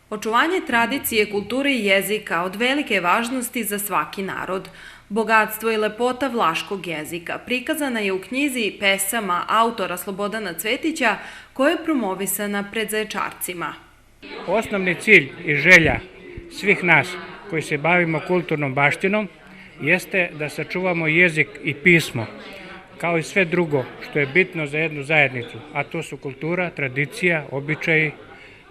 Očuvanje tradicije, kulture i jezika od velike je važnosti za svaki narod. Bogatstvo i lepota vlaškog jezika prikazana je u knjizi pesama autora Slobodana Cvetića koja je promovisana pred Zaječarcima. Osnovni cilj i želja svih nas koji se bavimo kulturnom baštinom jeste da sačuvamo jezik i pismo, kao i sve drugo što je bitno za jednu zajednicu, a to su kultura, tradicija, običaji,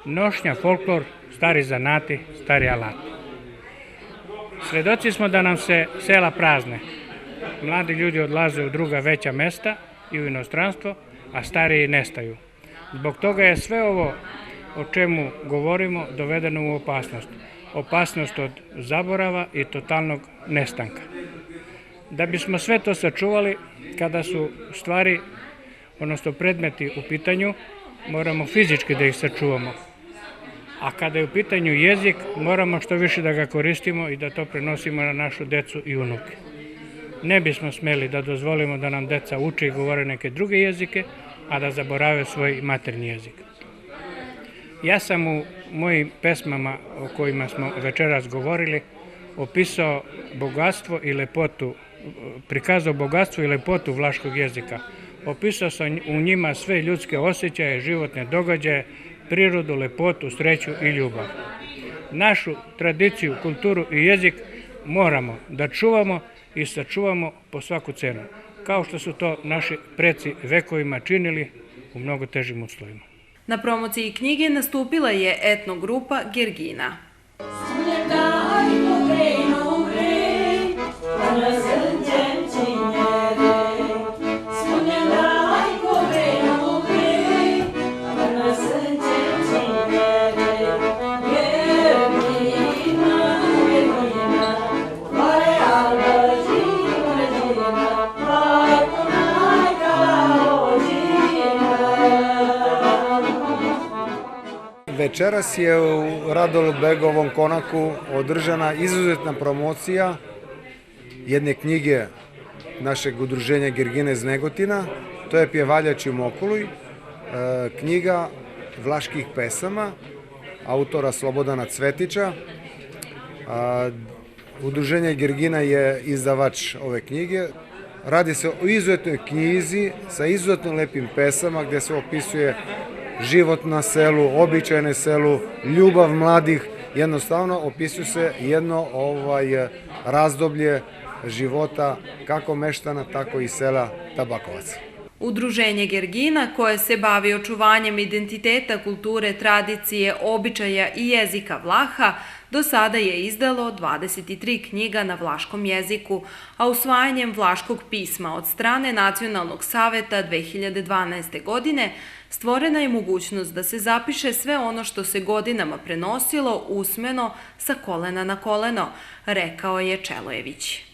nošnja, folklor, stari zanati, stari alati. Svedoci smo da nam se sela prazne. Mladi ljudi odlaze u druga veća mesta i u inostranstvo, a stariji nestaju. Zbog toga je sve ovo o čemu govorimo dovedeno u opasnost. Opasnost od zaborava i totalnog nestanka. Da bismo sve to sačuvali, kada su stvari, odnosno predmeti u pitanju, moramo fizički da ih sačuvamo. A kada je u pitanju jezik, moramo što više da ga koristimo i da to prenosimo na našu decu i unuke. Ne bismo smeli da dozvolimo da nam deca uče i govore neke druge jezike, a da zaborave svoj maternji jezik. Ja sam u mojim pesmama o kojima smo večeras govorili opisao bogatstvo i lepotu, prikazao bogatstvo i lepotu vlaškog jezika. Opisao sam u njima sve ljudske osjećaje, životne događaje, prirodu, lepotu, sreću i ljubav. Našu tradiciju, kulturu i jezik moramo da čuvamo i sačuvamo po svaku cenu, kao što su to naši preci vekovima činili u mnogo težim uslovima. Na promociji knjige nastupila je etno grupa Gergina. Večeras je u Radoljubegovom konaku održana izuzetna promocija jedne knjige našeg udruženja Gergine iz Negotina, to je Pjevaljač u Mokuluj, knjiga vlaških pesama autora Slobodana Cvetića. Udruženje Gergina je izdavač ove knjige. Radi se o izuzetnoj knjizi sa izuzetno lepim pesama gdje se opisuje život na selu, običaj na selu, ljubav mladih, jednostavno opisuje se jedno razdoblje života kako meštana, tako i sela Tabakovac. Udruženje Gergina, koje se bavi očuvanjem identiteta, kulture, tradicije, običaja i jezika Vlaha, do sada je izdalo 23 knjiga na vlaškom jeziku, a usvajanjem vlaškog pisma od strane Nacionalnog saveta 2012. godine stvorena je mogućnost da se zapiše sve ono što se godinama prenosilo usmeno sa kolena na koleno, rekao je Čelojević.